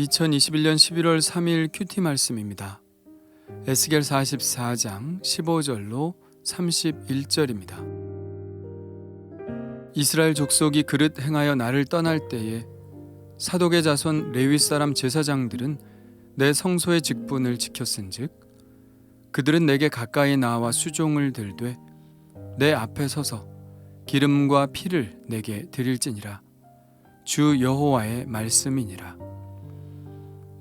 2021년 11월 3일 큐티 말씀입니다. 에스겔 44장 15절로 31절입니다. 이스라엘 족속이 그릇 행하여 나를 떠날 때에 사독의 자손 레위 사람 제사장들은 내 성소의 직분을 지켰은즉 그들은 내게 가까이 나와 수종을 들되 내 앞에 서서 기름과 피를 내게 드릴지니라. 주 여호와의 말씀이니라.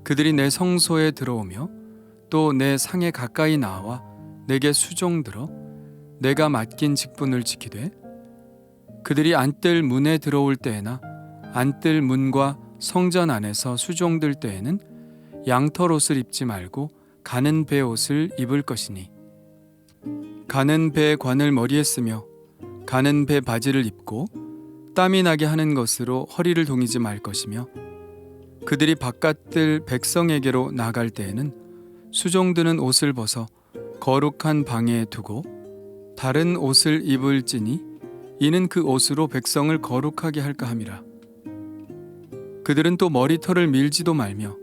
그들이 내 성소에 들어오며 또 내 상에 가까이 나와 내게 수종들어 내가 맡긴 직분을 지키되 그들이 안뜰 문에 들어올 때에나 안뜰 문과 성전 안에서 수종들 때에는 양털 옷을 입지 말고 가는 배 옷을 입을 것이니 가는 배 관을 머리에 쓰며 가는 배 바지를 입고 땀이 나게 하는 것으로 허리를 동이지 말 것이며 그들이 바깥들 백성에게로 나갈 때에는 수종드는 옷을 벗어 거룩한 방에 두고 다른 옷을 입을지니 이는 그 옷으로 백성을 거룩하게 할까 함이라. 그들은 또 머리털을 밀지도 말며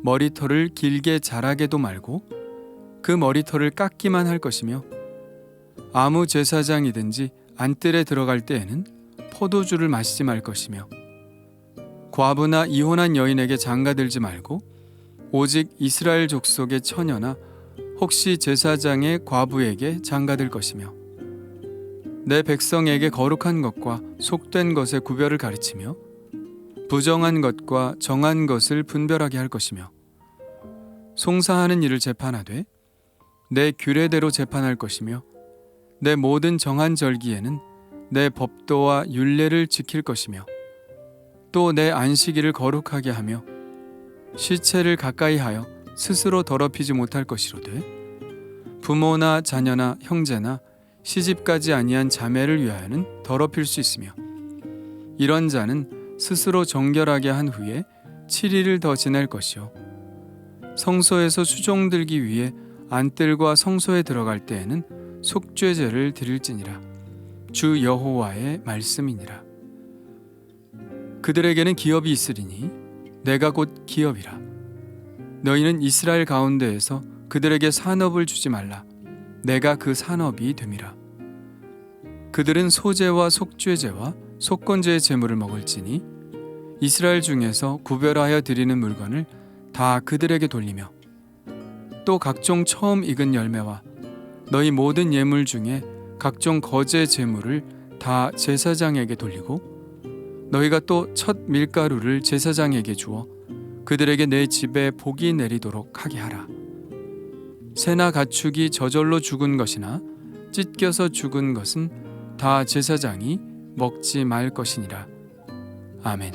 머리털을 길게 자라게도 말고 그 머리털을 깎기만 할 것이며 아무 제사장이든지 안뜰에 들어갈 때에는 포도주를 마시지 말 것이며 과부나 이혼한 여인에게 장가들지 말고 오직 이스라엘 족속의 처녀나 혹시 제사장의 과부에게 장가들 것이며 내 백성에게 거룩한 것과 속된 것의 구별을 가르치며 부정한 것과 정한 것을 분별하게 할 것이며 송사하는 일을 재판하되 내 규례대로 재판할 것이며 내 모든 정한 절기에는 내 법도와 율례를 지킬 것이며 또 내 안식일을 거룩하게 하며 시체를 가까이 하여 스스로 더럽히지 못할 것이로되 부모나 자녀나 형제나 시집가지 아니한 자매를 위하여는 더럽힐 수 있으며 이런 자는 스스로 정결하게 한 후에 7일을 더 지낼 것이요 성소에서 수종들기 위해 안뜰과 성소에 들어갈 때에는 속죄제를 드릴지니라. 주 여호와의 말씀이니라. 그들에게는 기업이 있으리니 내가 곧 기업이라. 너희는 이스라엘 가운데에서 그들에게 산업을 주지 말라. 내가 그 산업이 됨이라. 그들은 소제와 속죄제와 속건제의 제물을 먹을지니 이스라엘 중에서 구별하여 드리는 물건을 다 그들에게 돌리며 또 각종 처음 익은 열매와 너희 모든 예물 중에 각종 거제 제물을 다 제사장에게 돌리고 너희가 또 첫 밀가루를 제사장에게 주어 그들에게 내 집에 복이 내리도록 하게 하라. 새나 가축이 저절로 죽은 것이나 찢겨서 죽은 것은 다 제사장이 먹지 말 것이니라. 아멘.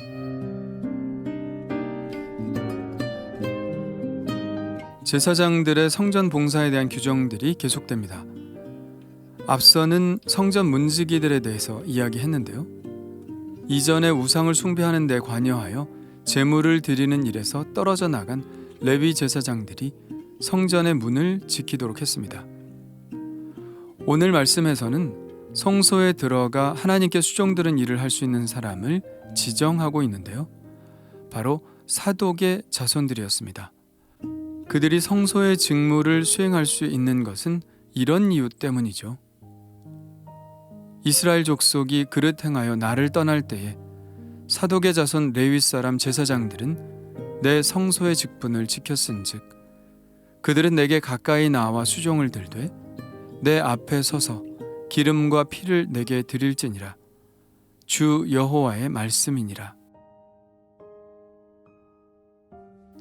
제사장들의 성전 봉사에 대한 규정들이 계속됩니다. 앞서는 성전 문지기들에 대해서 이야기했는데요. 이전에 우상을 숭배하는 데 관여하여 제물을 드리는 일에서 떨어져 나간 레위 제사장들이 성전의 문을 지키도록 했습니다. 오늘 말씀에서는 성소에 들어가 하나님께 수종드는 일을 할 수 있는 사람을 지정하고 있는데요. 바로 사독의 자손들이었습니다. 그들이 성소의 직무를 수행할 수 있는 것은 이런 이유 때문이죠. 이스라엘 족속이 그릇 행하여 나를 떠날 때에 사독의 자손 레위 사람 제사장들은 내 성소의 직분을 지켰은즉 그들은 내게 가까이 나와 수종을 들되 내 앞에 서서 기름과 피를 내게 드릴지니라. 주 여호와의 말씀이니라.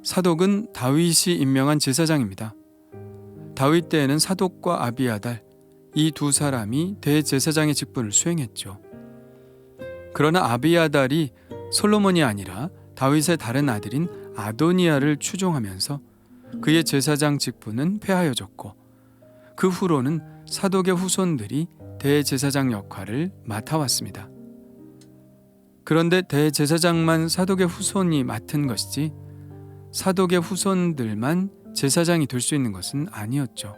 사독은 다윗이 임명한 제사장입니다. 다윗 때에는 사독과 아비아달 이 두 사람이 대제사장의 직분을 수행했죠. 그러나 아비아달이 솔로몬이 아니라 다윗의 다른 아들인 아도니아를 추종하면서 그의 제사장 직분은 폐하여졌고 그 후로는 사독의 후손들이 대제사장 역할을 맡아왔습니다. 그런데 대제사장만 사독의 후손이 맡은 것이지 사독의 후손들만 제사장이 될 수 있는 것은 아니었죠.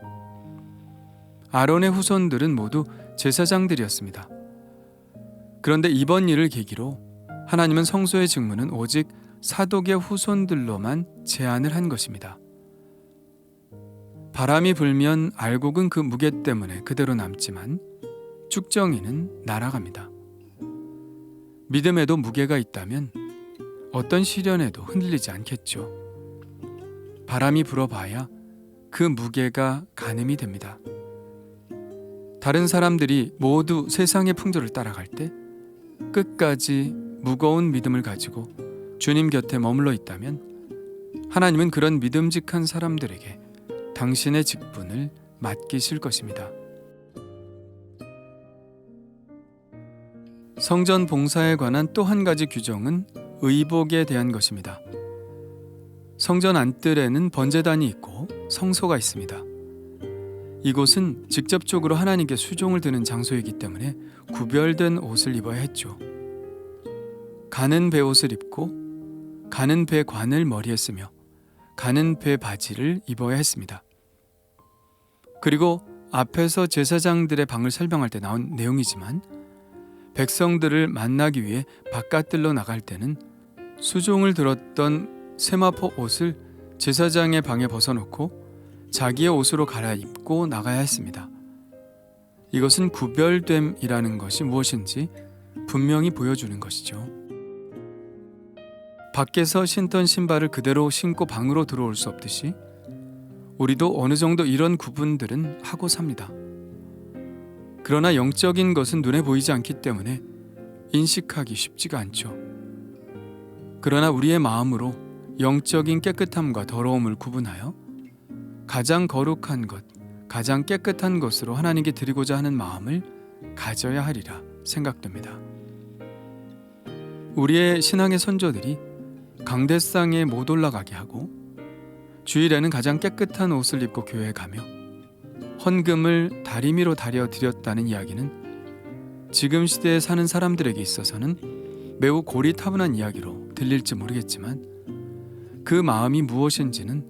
아론의 후손들은 모두 제사장들이었습니다. 그런데 이번 일을 계기로 하나님은 성소의 직무는 오직 사독의 후손들로만 제한을 한 것입니다. 바람이 불면 알곡은 그 무게 때문에 그대로 남지만 쭉정이는 날아갑니다. 믿음에도 무게가 있다면 어떤 시련에도 흔들리지 않겠죠. 바람이 불어봐야 그 무게가 가늠이 됩니다. 다른 사람들이 모두 세상의 풍조를 따라갈 때 끝까지 무거운 믿음을 가지고 주님 곁에 머물러 있다면 하나님은 그런 믿음직한 사람들에게 당신의 직분을 맡기실 것입니다. 성전 봉사에 관한 또 한 가지 규정은 의복에 대한 것입니다. 성전 안뜰에는 번제단이 있고 성소가 있습니다. 이곳은 직접적으로 하나님께 수종을 드는 장소이기 때문에 구별된 옷을 입어야 했죠. 가는 베옷을 입고 가는 배 관을 머리에 쓰며 가는 배 바지를 입어야 했습니다. 그리고 앞에서 제사장들의 방을 설명할 때 나온 내용이지만 백성들을 만나기 위해 바깥들로 나갈 때는 수종을 들었던 세마포 옷을 제사장의 방에 벗어놓고 자기의 옷으로 갈아입고 나가야 했습니다. 이것은 구별됨이라는 것이 무엇인지 분명히 보여주는 것이죠. 밖에서 신던 신발을 그대로 신고 방으로 들어올 수 없듯이 우리도 어느 정도 이런 구분들은 하고 삽니다. 그러나 영적인 것은 눈에 보이지 않기 때문에 인식하기 쉽지가 않죠. 그러나 우리의 마음으로 영적인 깨끗함과 더러움을 구분하여 가장 거룩한 것, 가장 깨끗한 것으로 하나님께 드리고자 하는 마음을 가져야 하리라 생각됩니다. 우리의 신앙의 선조들이 강대상에 못 올라가게 하고 주일에는 가장 깨끗한 옷을 입고 교회에 가며 헌금을 다리미로 다려 드렸다는 이야기는 지금 시대에 사는 사람들에게 있어서는 매우 고리타분한 이야기로 들릴지 모르겠지만 그 마음이 무엇인지는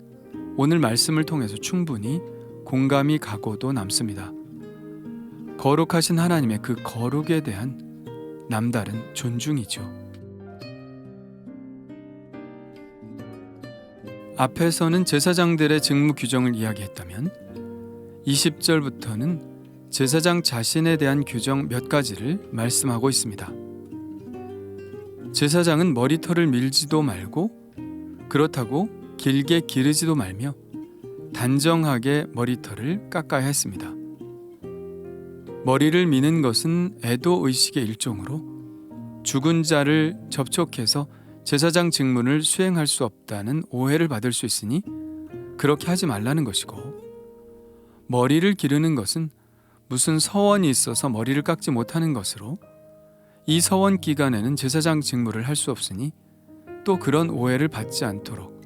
오늘 말씀을 통해서 충분히 공감이 가고도 남습니다. 거룩하신 하나님의 그 거룩에 대한 남다른 존중이죠. 앞에서는 제사장들의 직무 규정을 이야기했다면 20절부터는 제사장 자신에 대한 규정 몇 가지를 말씀하고 있습니다. 제사장은 머리털을 밀지도 말고 그렇다고 길게 기르지도 말며 단정하게 머리털을 깎아야 했습니다. 머리를 미는 것은 애도 의식의 일종으로 죽은 자를 접촉해서 제사장 직분을 수행할 수 없다는 오해를 받을 수 있으니 그렇게 하지 말라는 것이고, 머리를 기르는 것은 무슨 서원이 있어서 머리를 깎지 못하는 것으로 이 서원 기간에는 제사장 직무를 할 수 없으니 또 그런 오해를 받지 않도록,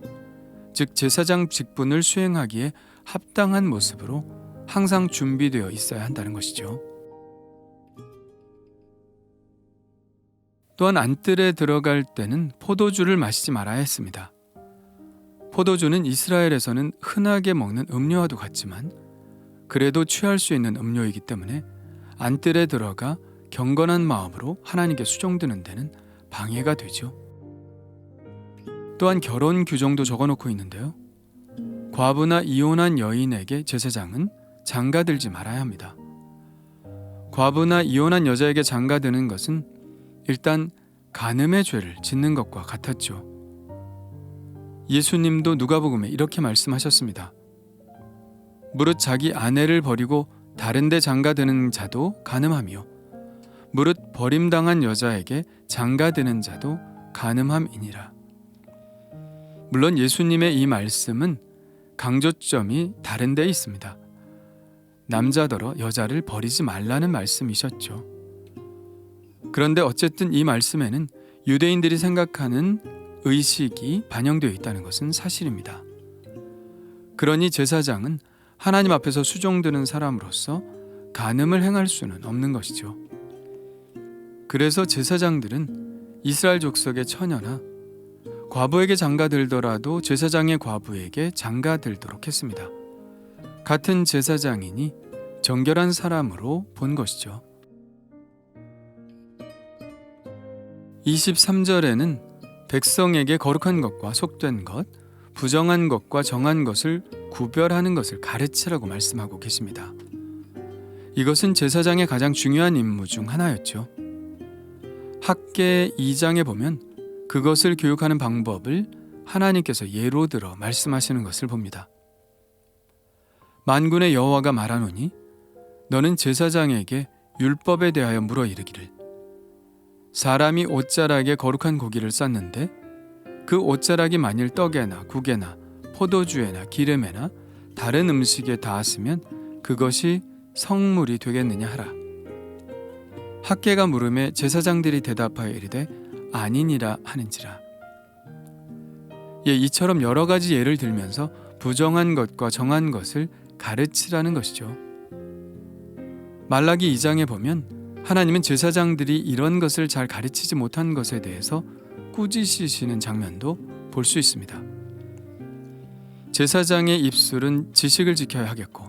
즉 제사장 직분을 수행하기에 합당한 모습으로 항상 준비되어 있어야 한다는 것이죠. 또한 안뜰에 들어갈 때는 포도주를 마시지 말아야 했습니다. 포도주는 이스라엘에서는 흔하게 먹는 음료와도 같지만 그래도 취할 수 있는 음료이기 때문에 안뜰에 들어가 경건한 마음으로 하나님께 수종드는 데는 방해가 되죠. 또한 결혼 규정도 적어놓고 있는데요. 과부나 이혼한 여인에게 제사장은 장가들지 말아야 합니다. 과부나 이혼한 여자에게 장가드는 것은 일단 간음의 죄를 짓는 것과 같았죠. 예수님도 누가복음에 이렇게 말씀하셨습니다. 무릇 자기 아내를 버리고 다른 데 장가드는 자도 간음하며 무릇 버림당한 여자에게 장가드는 자도 간음함이니라. 물론 예수님의 이 말씀은 강조점이 다른 데 있습니다. 남자더러 여자를 버리지 말라는 말씀이셨죠. 그런데 어쨌든 이 말씀에는 유대인들이 생각하는 의식이 반영되어 있다는 것은 사실입니다. 그러니 제사장은 하나님 앞에서 수종드는 사람으로서 간음을 행할 수는 없는 것이죠. 그래서 제사장들은 이스라엘 족속의 처녀나 과부에게 장가들더라도 제사장의 과부에게 장가들도록 했습니다. 같은 제사장이니 정결한 사람으로 본 것이죠. 23절에는 백성에게 거룩한 것과 속된 것, 부정한 것과 정한 것을 구별하는 것을 가르치라고 말씀하고 계십니다. 이것은 제사장의 가장 중요한 임무 중 하나였죠. 학계 2장에 보면 그것을 교육하는 방법을 하나님께서 예로 들어 말씀하시는 것을 봅니다. 만군의 여호와가 말하노니 너는 제사장에게 율법에 대하여 물어 이르기를 사람이 옷자락에 거룩한 고기를 쌌는데 그 옷자락이 만일 떡에나 국에나 포도주에나 기름에나 다른 음식에 닿았으면 그것이 성물이 되겠느냐 하라. 학계가 물음에 제사장들이 대답하여 이르되 아니니라 하는지라. 이처럼 여러 가지 예를 들면서 부정한 것과 정한 것을 가르치라는 것이죠. 말라기 2장에 보면 하나님은 제사장들이 이런 것을 잘 가르치지 못한 것에 대해서 꾸짖으시는 장면도 볼 수 있습니다. 제사장의 입술은 지식을 지켜야 하겠고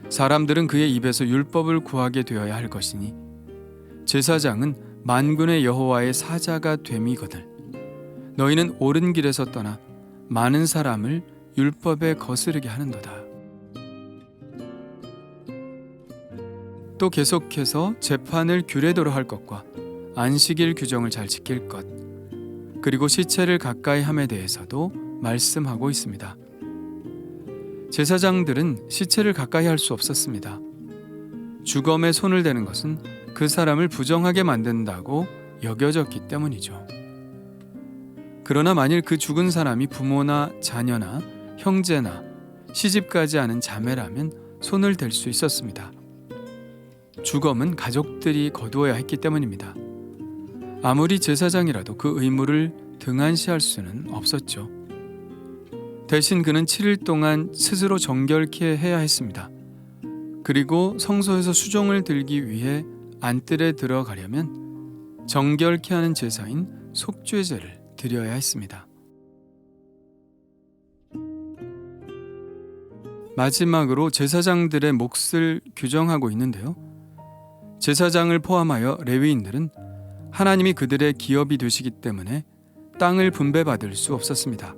사람들은 그의 입에서 율법을 구하게 되어야 할 것이니 제사장은 만군의 여호와의 사자가 됨이거늘 너희는 옳은 길에서 떠나 많은 사람을 율법에 거스르게 하는도다. 또 계속해서 재판을 규례대로 할 것과 안식일 규정을 잘 지킬 것 그리고 시체를 가까이 함에 대해서도 말씀하고 있습니다. 제사장들은 시체를 가까이 할 수 없었습니다. 주검에 손을 대는 것은 그 사람을 부정하게 만든다고 여겨졌기 때문이죠. 그러나 만일 그 죽은 사람이 부모나 자녀나 형제나 시집가지 않은 자매라면 손을 댈 수 있었습니다. 주검은 가족들이 거두어야 했기 때문입니다. 아무리 제사장이라도 그 의무를 등한시할 수는 없었죠. 대신 그는 7일 동안 스스로 정결케 해야 했습니다. 그리고 성소에서 수종을 들기 위해 안뜰에 들어가려면 정결케 하는 제사인 속죄제를 드려야 했습니다. 마지막으로 제사장들의 몫을 규정하고 있는데요. 제사장을 포함하여 레위인들은 하나님이 그들의 기업이 되시기 때문에 땅을 분배받을 수 없었습니다.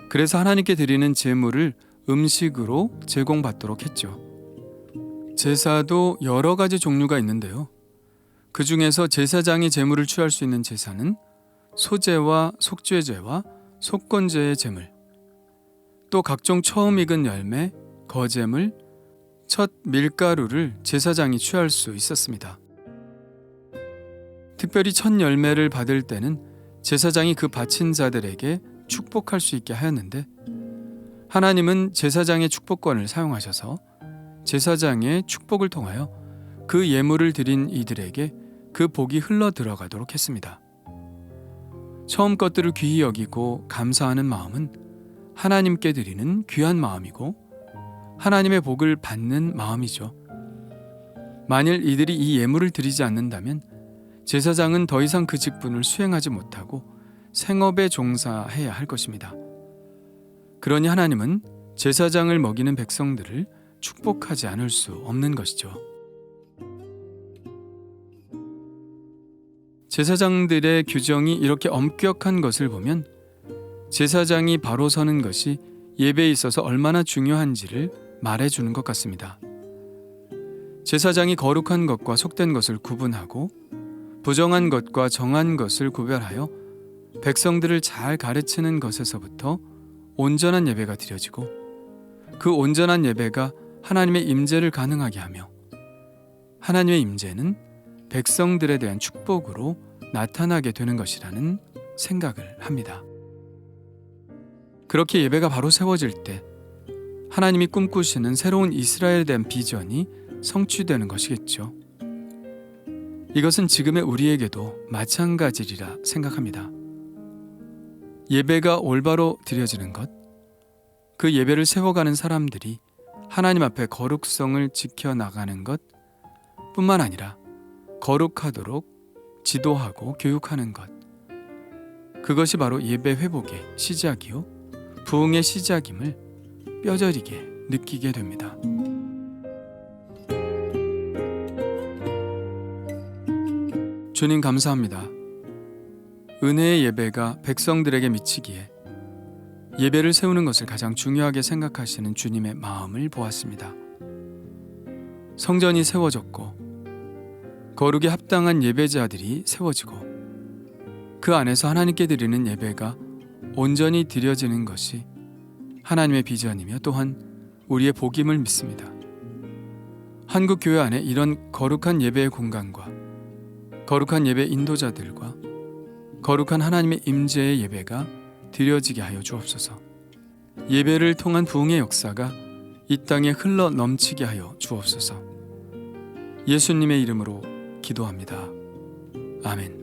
그래서 하나님께 드리는 제물을 음식으로 제공받도록 했죠. 제사도 여러 가지 종류가 있는데요. 그 중에서 제사장이 제물을 취할 수 있는 제사는 소제와 속죄제와 속건제의 제물, 또 각종 처음 익은 열매, 거제물, 첫 밀가루를 제사장이 취할 수 있었습니다. 특별히 첫 열매를 받을 때는 제사장이 그 바친 자들에게 축복할 수 있게 하였는데 하나님은 제사장의 축복권을 사용하셔서 제사장의 축복을 통하여 그 예물을 드린 이들에게 그 복이 흘러 들어가도록 했습니다. 처음 것들을 귀히 여기고 감사하는 마음은 하나님께 드리는 귀한 마음이고 하나님의 복을 받는 마음이죠. 만일 이들이 이 예물을 드리지 않는다면 제사장은 더 이상 그 직분을 수행하지 못하고 생업에 종사해야 할 것입니다. 그러니 하나님은 제사장을 먹이는 백성들을 축복하지 않을 수 없는 것이죠. 제사장들의 규정이 이렇게 엄격한 것을 보면 제사장이 바로 서는 것이 예배에 있어서 얼마나 중요한지를 말해주는 것 같습니다. 제사장이 거룩한 것과 속된 것을 구분하고 부정한 것과 정한 것을 구별하여 백성들을 잘 가르치는 것에서부터 온전한 예배가 드려지고 그 온전한 예배가 하나님의 임재를 가능하게 하며 하나님의 임재는 백성들에 대한 축복으로 나타나게 되는 것이라는 생각을 합니다. 그렇게 예배가 바로 세워질 때 하나님이 꿈꾸시는 새로운 이스라엘에 대한 비전이 성취되는 것이겠죠. 이것은 지금의 우리에게도 마찬가지리라 생각합니다. 예배가 올바로 드려지는 것, 그 예배를 세워가는 사람들이 하나님 앞에 거룩성을 지켜나가는 것 뿐만 아니라 거룩하도록 지도하고 교육하는 것, 그것이 바로 예배 회복의 시작이요 부흥의 시작임을 뼈저리게 느끼게 됩니다. 주님 감사합니다. 은혜의 예배가 백성들에게 미치기에 예배를 세우는 것을 가장 중요하게 생각하시는 주님의 마음을 보았습니다. 성전이 세워졌고 거룩에 합당한 예배자들이 세워지고 그 안에서 하나님께 드리는 예배가 온전히 드려지는 것이 하나님의 비전이며 또한 우리의 복임을 믿습니다. 한국 교회 안에 이런 거룩한 예배의 공간과 거룩한 예배 인도자들과 거룩한 하나님의 임재의 예배가 드려지게 하여 주옵소서. 예배를 통한 부흥의 역사가 이 땅에 흘러 넘치게 하여 주옵소서. 예수님의 이름으로 기도합니다. 아멘.